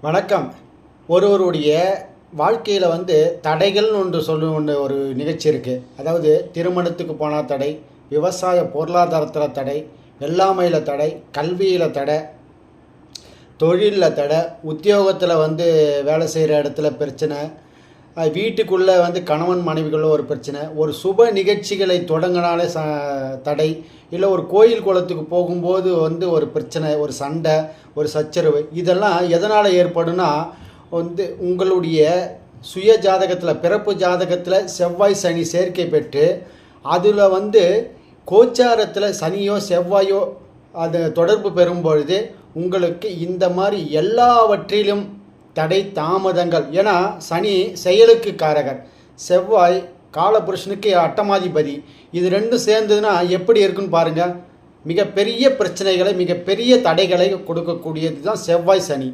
வணக்கம். ஒருவருடைய வாழ்க்கையில் தடைகள்னு ஒரு நிகழ்ச்சி இருக்குது. அதாவது திருமணத்துக்கு போனால் தடை, விவசாய பொருளாதாரத்தில் தடை, வெள்ளாமையில் தடை, கல்வியில் தடை, தொழிலில் தடை, உத்தியோகத்தில் வேலை செய்கிற இடத்துல பிரச்சனை, வீட்டுக்குள்ளே கணவன் மனைவிக்குள்ள ஒரு பிரச்சனை, ஒரு சுப நிகழ்ச்சிகளை தொடங்கினாலே தடை, இல்லை ஒரு கோயில் குளத்துக்கு போகும்போது ஒரு பிரச்சனை, ஒரு சண்டை, ஒரு சச்சரவு. இதெல்லாம் எதனால் ஏற்படும்னா உங்களுடைய சுய ஜாதகத்தில், பிறப்பு ஜாதகத்தில் செவ்வாய் சனி சேர்க்கை பெற்று அதில் கோச்சாரத்தில் சனியோ செவ்வாயோ அது தொடர்பு பெறும் பொழுது உங்களுக்கு இந்த மாதிரி எல்லாவற்றிலும் தடை தாமதங்கள். ஏன்னா சனி செயலுக்கு காரகர், செவ்வாய் காலபுருஷனுக்கு அட்டமாதிபதி. இது ரெண்டும் சேர்ந்ததுன்னா எப்படி இருக்குன்னு பாருங்கள். மிகப்பெரிய பிரச்சனைகளை, மிகப்பெரிய தடைகளை கொடுக்கக்கூடியது தான் செவ்வாய் சனி.